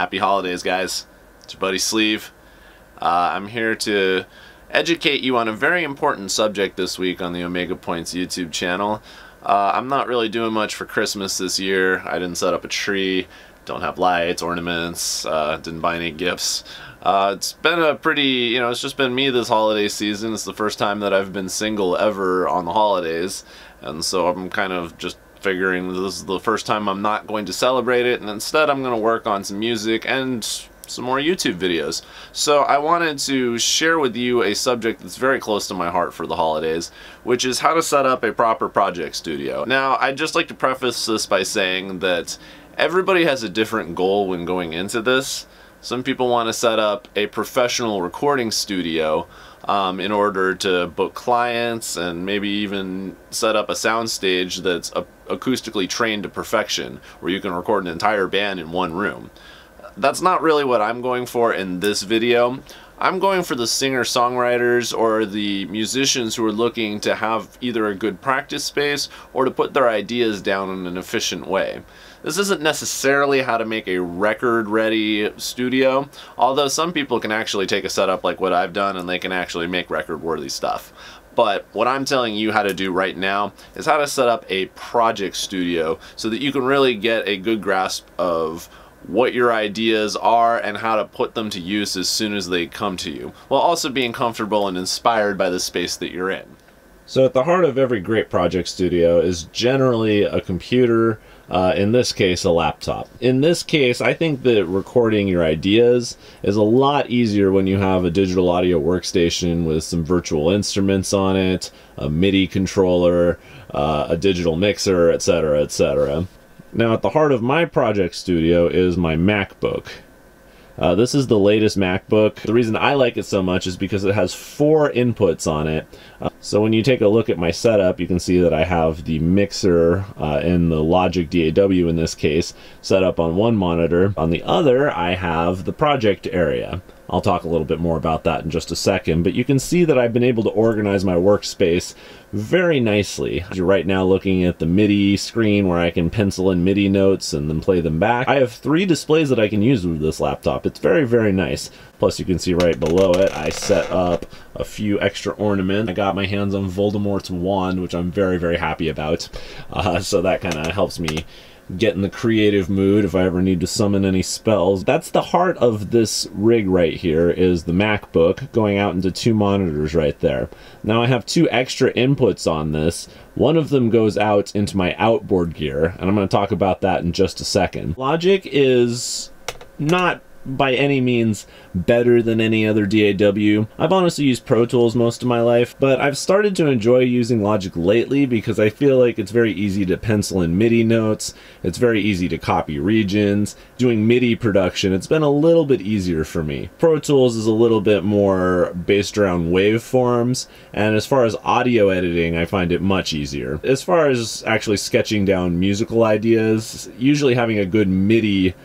Happy holidays, guys. It's your buddy Sleeve. I'm here to educate you on a very important subject this week on the Omega Points YouTube channel. I'm not really doing much for Christmas this year. I didn't set up a tree, don't have lights, ornaments, didn't buy any gifts. It's been a pretty, it's just been me this holiday season. It's the first time that I've been single ever on the holidays, and so I'm kind of just figuring this is the first time I'm not going to celebrate it, and instead I'm going to work on some music and some more YouTube videos. So I wanted to share with you a subject that's very close to my heart for the holidays, which is how to set up a proper project studio. Now, I'd just like to preface this by saying that everybody has a different goal when going into this. Some people want to set up a professional recording studio in order to book clients and maybe even set up a soundstage that's acoustically trained to perfection, where you can record an entire band in one room. That's not really what I'm going for in this video. I'm going for the singer-songwriters or the musicians who are looking to have either a good practice space or to put their ideas down in an efficient way. This isn't necessarily how to make a record-ready studio, although some people can actually take a setup like what I've done and they can actually make record-worthy stuff. But what I'm telling you how to do right now is how to set up a project studio so that you can really get a good grasp of what your ideas are and how to put them to use as soon as they come to you, while also being comfortable and inspired by the space that you're in. So at the heart of every great project studio is generally a computer, in this case a laptop. In this case, I think that recording your ideas is a lot easier when you have a digital audio workstation with some virtual instruments on it, a MIDI controller, a digital mixer, etc., etc. Now, at the heart of my project studio is my MacBook. This is the latest MacBook. The reason I like it so much is because it has 4 inputs on it. So when you take a look at my setup, you can see that I have the mixer and the Logic DAW in this case set up on one monitor. On the other, I have the project area. I'll talk a little bit more about that in just a second, but you can see that I've been able to organize my workspace very nicely. You're right now looking at the MIDI screen where I can pencil in MIDI notes and then play them back. I have 3 displays that I can use with this laptop. It's very, very nice. Plus, you can see right below it, I set up a few extra ornaments. I got my hands on Voldemort's wand, which I'm very, very happy about. So that kind of helps me get in the creative mood if I ever need to summon any spells. That's the heart of this rig right here, is the MacBook going out into 2 monitors right there. Now I have 2 extra inputs on this. One of them goes out into my outboard gear, and I'm going to talk about that in just a second. Logic is not by any means better than any other DAW. I've honestly used Pro Tools most of my life, but I've started to enjoy using Logic lately because I feel like it's very easy to pencil in MIDI notes, it's very easy to copy regions. Doing MIDI production, it's been a little bit easier for me. Pro Tools is a little bit more based around waveforms, and as far as audio editing, I find it much easier. As far as actually sketching down musical ideas, usually having a good MIDI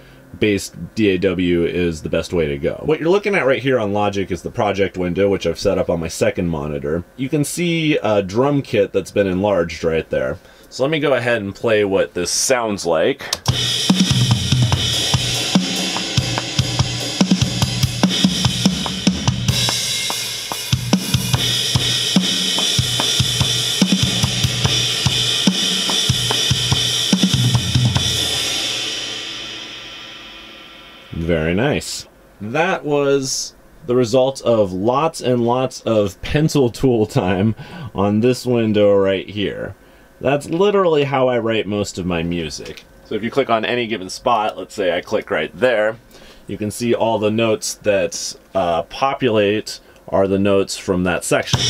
based DAW is the best way to go. What you're looking at right here on Logic is the project window, which I've set up on my second monitor. You can see a drum kit that's been enlarged right there. So let me go ahead and play what this sounds like. Very nice. That was the result of lots and lots of pencil tool time on this window right here. That's literally how I write most of my music. So if you click on any given spot, let's say I click right there, you can see all the notes that populate are the notes from that section.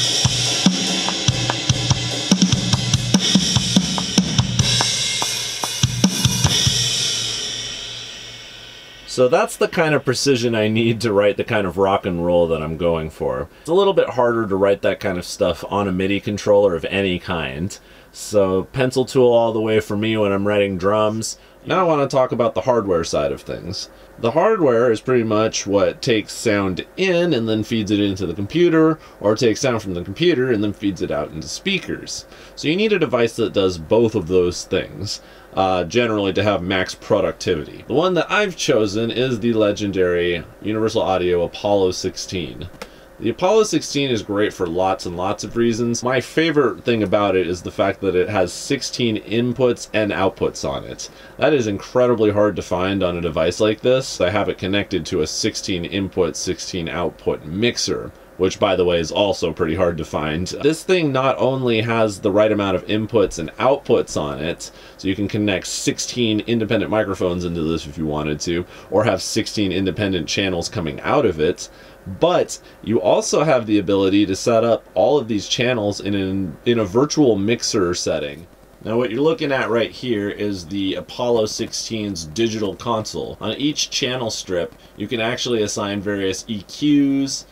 So that's the kind of precision I need to write the kind of rock and roll that I'm going for. It's a little bit harder to write that kind of stuff on a MIDI controller of any kind. So pencil tool all the way for me when I'm writing drums. Now I want to talk about the hardware side of things. The hardware is pretty much what takes sound in and then feeds it into the computer, or takes sound from the computer and then feeds it out into speakers. So you need a device that does both of those things, generally to have max productivity. The one that I've chosen is the legendary Universal Audio Apollo 16. The Apollo 16 is great for lots and lots of reasons. My favorite thing about it is the fact that it has 16 inputs and outputs on it. That is incredibly hard to find on a device like this. I have it connected to a 16 input, 16 output mixer, which by the way is also pretty hard to find. This thing not only has the right amount of inputs and outputs on it, so you can connect 16 independent microphones into this if you wanted to, or have 16 independent channels coming out of it, but you also have the ability to set up all of these channels in a virtual mixer setting. Now what you're looking at right here is the Apollo 16's digital console. On each channel strip, you can actually assign various EQs,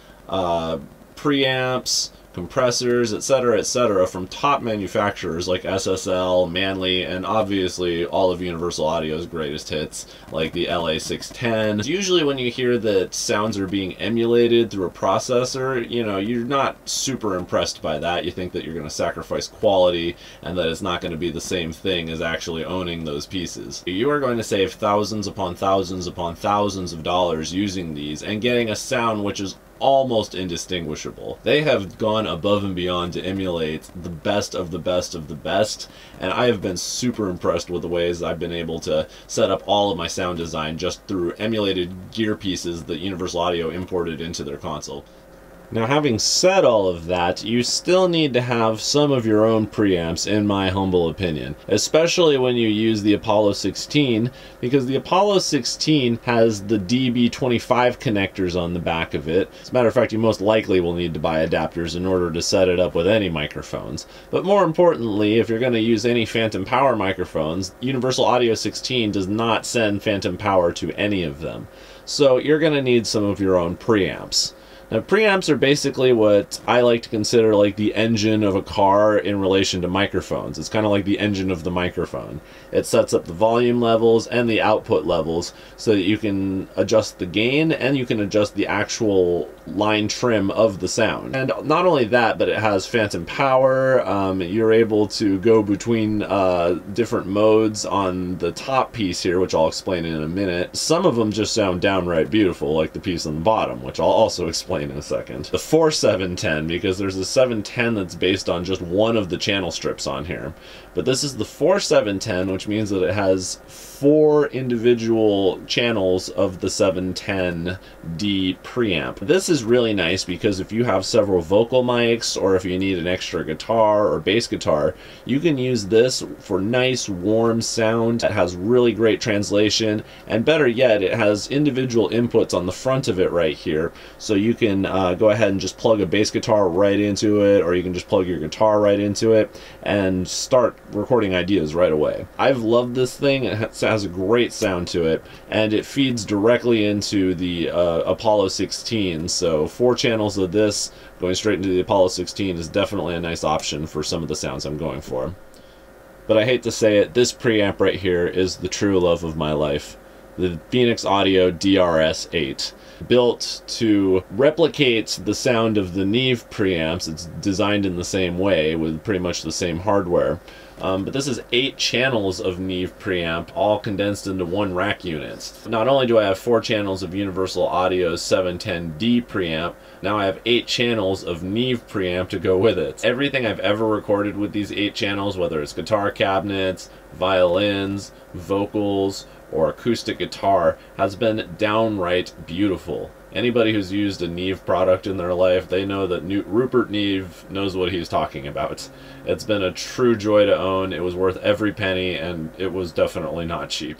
preamps, compressors, etc., from top manufacturers like SSL, Manley, and obviously all of Universal Audio's greatest hits like the LA610. Usually when you hear that sounds are being emulated through a processor, you know, you're not super impressed by that. You think that you're going to sacrifice quality and that it's not going to be the same thing as actually owning those pieces. You are going to save thousands upon thousands upon thousands of dollars using these and getting a sound which is almost indistinguishable. They have gone above and beyond to emulate the best of the best of the best, and I have been super impressed with the ways I've been able to set up all of my sound design just through emulated gear pieces that Universal Audio imported into their console. Now, having said all of that, you still need to have some of your own preamps, in my humble opinion, especially when you use the Apollo 16, because the Apollo 16 has the DB25 connectors on the back of it. As a matter of fact, you most likely will need to buy adapters in order to set it up with any microphones. But more importantly, if you're going to use any phantom power microphones, Universal Audio 16 does not send phantom power to any of them. So you're going to need some of your own preamps. Now, preamps are basically what I like to consider like the engine of a car in relation to microphones. It's kind of like the engine of the microphone. It sets up the volume levels and the output levels so that you can adjust the gain and you can adjust the actual line trim of the sound. And not only that, but it has phantom power. You're able to go between different modes on the top piece here, which I'll explain in a minute. Some of them just sound downright beautiful, like the piece on the bottom, which I'll also explain in a second. The 4710, because there's a 710 that's based on just one of the channel strips on here. But this is the 4710, which means that it has 4 individual channels of the 710D preamp. This is really nice because if you have several vocal mics or if you need an extra guitar or bass guitar, you can use this for nice warm sound. It has really great translation, and better yet, it has individual inputs on the front of it right here, so you can go ahead and just plug a bass guitar right into it, or you can just plug your guitar right into it and start recording ideas right away. I've loved this thing. It has a great sound to it, and it feeds directly into the Apollo 16, so 4 channels of this going straight into the Apollo 16 is definitely a nice option for some of the sounds I'm going for. But I hate to say it, this preamp right here is the true love of my life. The Phoenix Audio DRS-8. Built to replicate the sound of the Neve preamps. It's designed in the same way with pretty much the same hardware. But this is 8 channels of Neve preamp, all condensed into one rack unit. Not only do I have 4 channels of Universal Audio's 710D preamp, now I have 8 channels of Neve preamp to go with it. Everything I've ever recorded with these 8 channels, whether it's guitar cabinets, violins, vocals, or acoustic guitar, has been downright beautiful. Anybody who's used a Neve product in their life, they know that Rupert Neve knows what he's talking about. It's been a true joy to own. It was worth every penny, and it was definitely not cheap.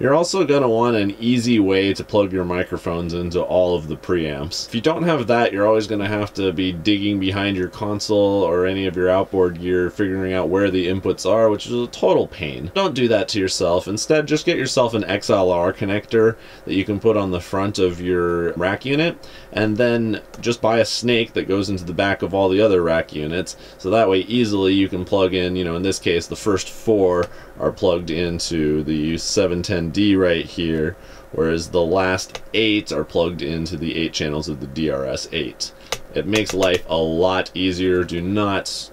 You're also going to want an easy way to plug your microphones into all of the preamps. If you don't have that, you're always going to have to be digging behind your console or any of your outboard gear, figuring out where the inputs are, which is a total pain. Don't do that to yourself. Instead, just get yourself an XLR connector that you can put on the front of your rack unit, and then just buy a snake that goes into the back of all the other rack units, so that way easily you can plug in, you know, in this case the first 4 are plugged into the 710D right here, whereas the last 8 are plugged into the 8 channels of the DRS-8. It makes life a lot easier. Do not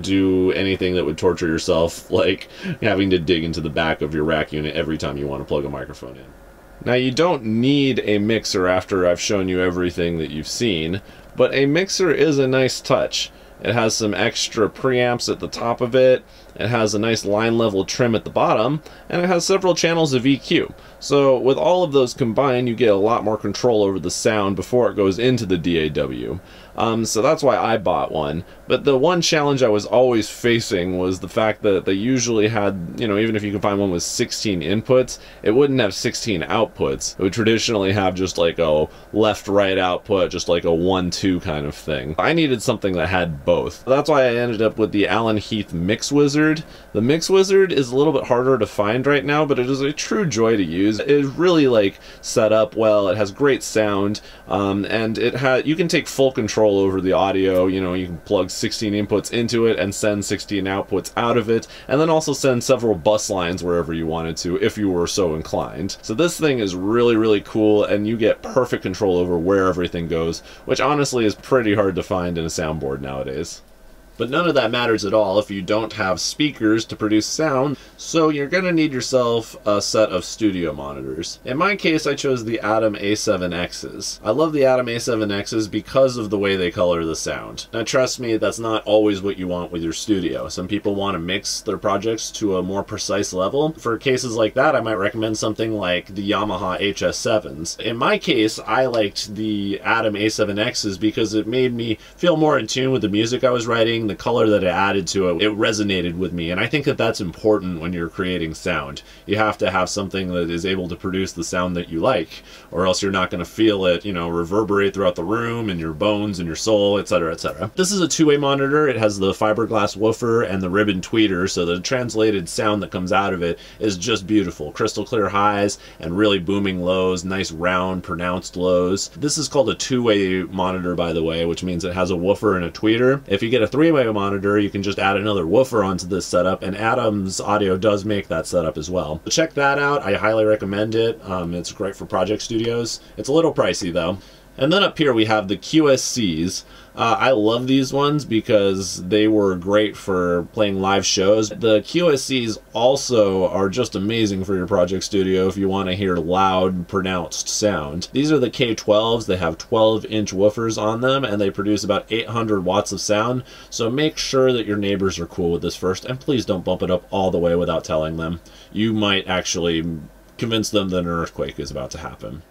do anything that would torture yourself, like having to dig into the back of your rack unit every time you want to plug a microphone in. Now, you don't need a mixer after I've shown you everything that you've seen, but a mixer is a nice touch. It has some extra preamps at the top of it, it has a nice line level trim at the bottom, and it has several channels of EQ. So with all of those combined, you get a lot more control over the sound before it goes into the DAW. So that's why I bought one. But the one challenge I was always facing was the fact that they usually had, you know, even if you can find one with 16 inputs, it wouldn't have 16 outputs. It would traditionally have just like a left-right output, just like a 1-2 kind of thing. I needed something that had both. That's why I ended up with the Alan Heath Mix Wizard. The Mix Wizard is a little bit harder to find right now, but it is a true joy to use. It is really like set up well, it has great sound, and you can take full control over the audio. You know, you can plug 16 inputs into it and send 16 outputs out of it, and then also send several bus lines wherever you wanted to if you were so inclined. So this thing is really, really cool, and you get perfect control over where everything goes, which honestly is pretty hard to find in a soundboard nowadays. But none of that matters at all if you don't have speakers to produce sound, so you're going to need yourself a set of studio monitors. In my case, I chose the Atom A7Xs. I love the Atom A7Xs because of the way they color the sound. Now trust me, that's not always what you want with your studio. Some people want to mix their projects to a more precise level. For cases like that, I might recommend something like the Yamaha HS7s. In my case, I liked the Atom A7Xs because it made me feel more in tune with the music I was writing. The color that it added to it, it resonated with me, and I think that that's important when you're creating sound. You have to have something that is able to produce the sound that you like, or else you're not going to feel it, you know, reverberate throughout the room, and your bones, and your soul, etc., etc. This is a two-way monitor. It has the fiberglass woofer and the ribbon tweeter, so the translated sound that comes out of it is just beautiful. Crystal clear highs and really booming lows, nice round, pronounced lows. This is called a two-way monitor, by the way, which means it has a woofer and a tweeter. If you get a three-way monitor, you can just add another woofer onto this setup, and Atom's Audio does make that setup as well. So check that out. I highly recommend it. It's great for project studios. It's a little pricey though. And then up here we have the QSCs. I love these ones because they were great for playing live shows. The QSCs also are just amazing for your project studio if you want to hear loud, pronounced sound. These are the K12s. They have 12-inch woofers on them, and they produce about 800 watts of sound. So make sure that your neighbors are cool with this first, and please don't bump it up all the way without telling them. You might actually convince them that an earthquake is about to happen.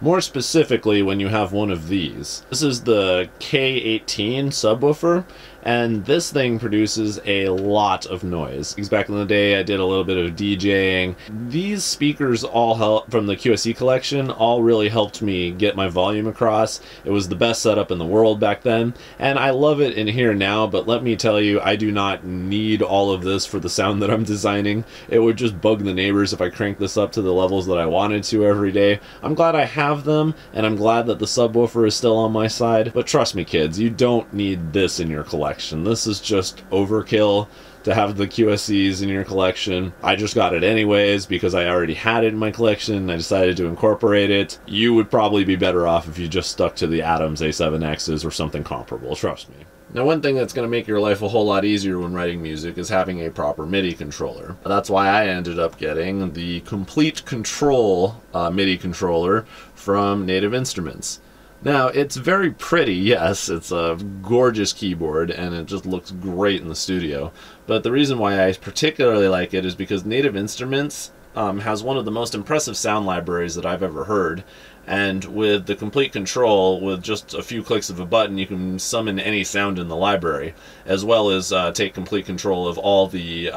More specifically, when you have one of these. This is the K18 subwoofer, and this thing produces a lot of noise. Because back in the day, I did a little bit of DJing. These speakers all help from the QSC collection, all really helped me get my volume across. It was the best setup in the world back then, and I love it in here now, but let me tell you, I do not need all of this for the sound that I'm designing. It would just bug the neighbors if I cranked this up to the levels that I wanted to every day. I'm glad I have them, and I'm glad that the subwoofer is still on my side, but trust me kids, you don't need this in your collection. This is just overkill to have the QSCs in your collection. I just got it anyways because I already had it in my collection and I decided to incorporate it. You would probably be better off if you just stuck to the Atom's A7Xs or something comparable, trust me. Now, one thing that's going to make your life a whole lot easier when writing music is having a proper MIDI controller. That's why I ended up getting the Complete Control MIDI controller from Native Instruments. Now, it's very pretty, yes, it's a gorgeous keyboard, and it just looks great in the studio. But the reason why I particularly like it is because Native Instruments has one of the most impressive sound libraries that I've ever heard. And with the complete control, with just a few clicks of a button, you can summon any sound in the library, as well as take complete control of all the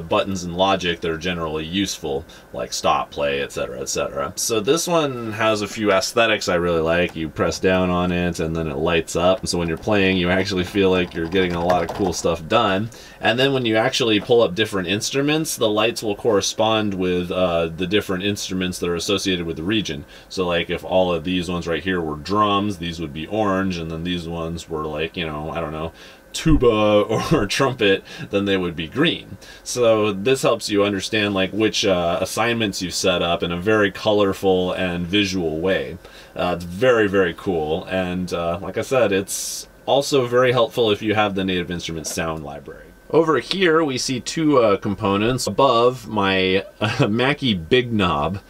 buttons in Logic that are generally useful, like stop, play, etc., etc. So this one has a few aesthetics I really like. You press down on it and then it lights up. So when you're playing, you actually feel like you're getting a lot of cool stuff done. And then when you actually pull up different instruments, the lights will correspond with the different instruments that are associated with the region. So like if all of these ones right here were drums, these would be orange, and then these ones were like, you know, I don't know, tuba or trumpet, then they would be green. So this helps you understand like which assignments you've set up in a very colorful and visual way. It's very, very cool, and like I said, it's also very helpful if you have the Native Instruments sound library. Over here we see two components above my Mackie Big Knob.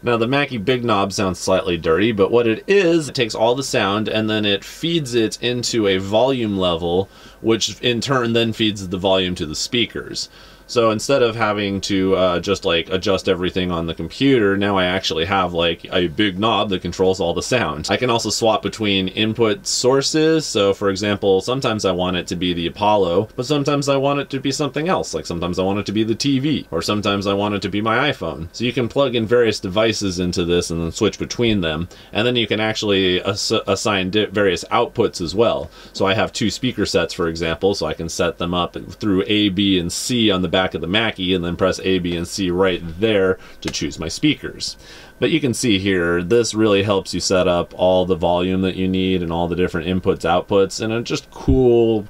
Now the Mackie Big Knob sounds slightly dirty, but what it is, it takes all the sound and then it feeds it into a volume level, which in turn then feeds the volume to the speakers. So instead of having to just like adjust everything on the computer, now I actually have like a big knob that controls all the sound. I can also swap between input sources. So for example, sometimes I want it to be the Apollo, but sometimes I want it to be something else. Like sometimes I want it to be the TV, or sometimes I want it to be my iPhone. So you can plug in various devices into this and then switch between them. And then you can actually assign various outputs as well. So I have two speaker sets, for example, so I can set them up through A, B, and C on the back of the Mackie, and then press A, B, and C right there to choose my speakers. But you can see here, this really helps you set up all the volume that you need and all the different inputs, outputs in a just cool,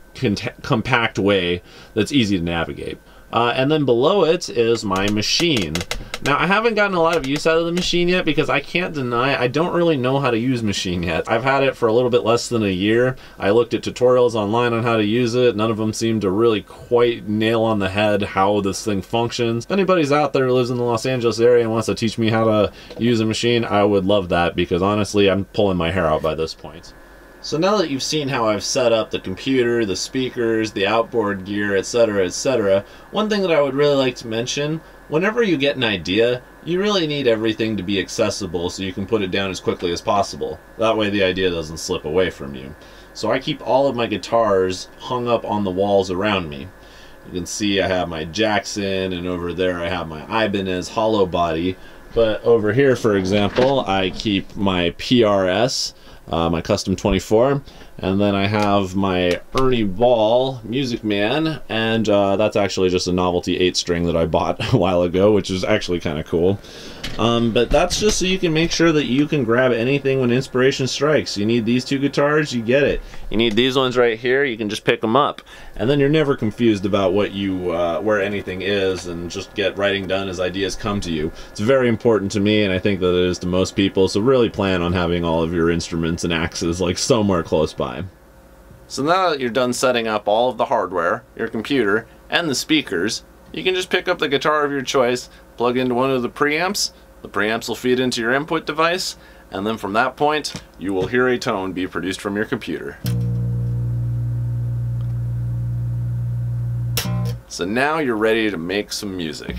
compact way that's easy to navigate. And then below it is my machine. Now, I haven't gotten a lot of use out of the machine yet because I can't deny I don't really know how to use machine yet. I've had it for a little bit less than a year. I looked at tutorials online on how to use it. None of them seem to really quite nail on the head how this thing functions. If anybody's out there who lives in the Los Angeles area and wants to teach me how to use a machine, I would love that, because honestly, I'm pulling my hair out by this point. So now that you've seen how I've set up the computer, the speakers, the outboard gear, etc., etc., one thing that I would really like to mention, whenever you get an idea, you really need everything to be accessible so you can put it down as quickly as possible. That way the idea doesn't slip away from you. So I keep all of my guitars hung up on the walls around me. You can see I have my Jackson, and over there I have my Ibanez hollow body. But over here, for example, I keep my PRS, my Custom 24, and then I have my Ernie Ball Music Man, and that's actually just a novelty 8-string that I bought a while ago, which is actually kind of cool. But that's just so you can make sure that you can grab anything when inspiration strikes. You need these two guitars, you get it. You need these ones right here, you can just pick them up. And then you're never confused about what you, where anything is, and just get writing done as ideas come to you. It's very important to me, and I think that it is to most people, so really plan on having all of your instruments and axes like somewhere close by. So now that you're done setting up all of the hardware, your computer, and the speakers, you can just pick up the guitar of your choice, plug into one of the preamps will feed into your input device, and then from that point, you will hear a tone be produced from your computer. So now you're ready to make some music.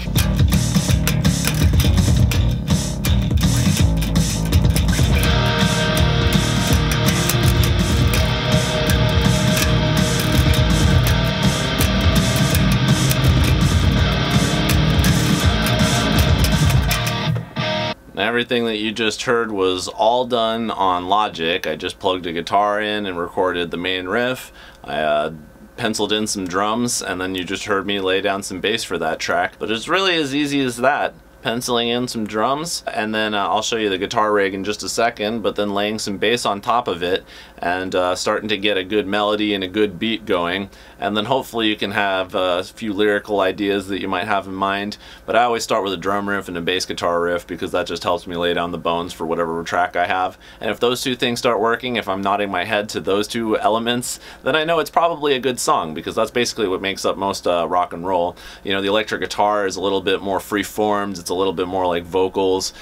Everything that you just heard was all done on Logic. I just plugged a guitar in and recorded the main riff. I penciled in some drums, and then you just heard me lay down some bass for that track. But it's really as easy as that. Penciling in some drums, and then I'll show you the guitar rig in just a second, but then laying some bass on top of it and starting to get a good melody and a good beat going, and then hopefully you can have a few lyrical ideas that you might have in mind. But I always start with a drum riff and a bass guitar riff because that just helps me lay down the bones for whatever track I have. And if those two things start working, if I'm nodding my head to those two elements, then I know it's probably a good song, because that's basically what makes up most rock and roll. You know, the electric guitar is a little bit more free-formed, it's a little bit more like vocals,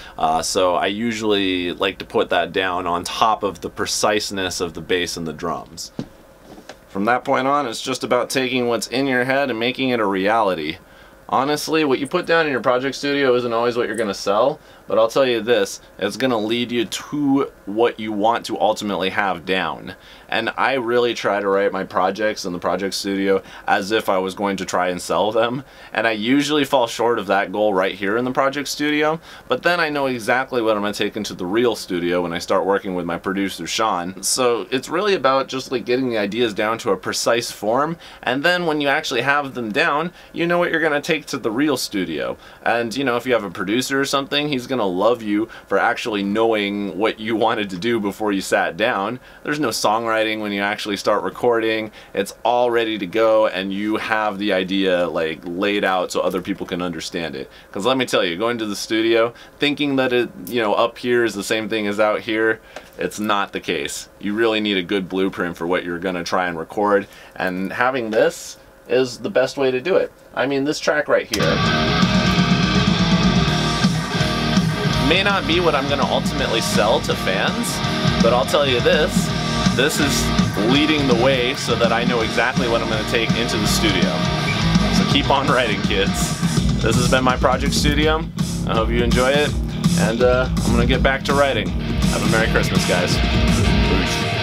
so I usually like to put that down on top of the preciseness of the bass and the drums. From that point on, it's just about taking what's in your head and making it a reality. Honestly, what you put down in your Project Studio isn't always what you're going to sell, but I'll tell you this, it's gonna lead you to what you want to ultimately have down. And I really try to write my projects in the Project Studio as if I was going to try and sell them, and I usually fall short of that goal right here in the Project Studio, but then I know exactly what I'm gonna take into the real studio when I start working with my producer Sean. So it's really about just like getting the ideas down to a precise form, and then when you actually have them down, you know what you're gonna take to the real studio. And you know, if you have a producer or something, he's gonna love you for actually knowing what you wanted to do before you sat down. There's no songwriting when you actually start recording. It's all ready to go, and you have the idea like laid out so other people can understand it. Because let me tell you, going to the studio thinking that it, you know, up here is the same thing as out here, it's not the case. You really need a good blueprint for what you're gonna try and record, and having this is the best way to do it. I mean, this track right here may not be what I'm gonna ultimately sell to fans, but I'll tell you this is leading the way so that I know exactly what I'm gonna take into the studio. So keep on writing, kids. This has been my Project Studio. I hope you enjoy it, and I'm gonna get back to writing. Have a Merry Christmas, guys. Peace.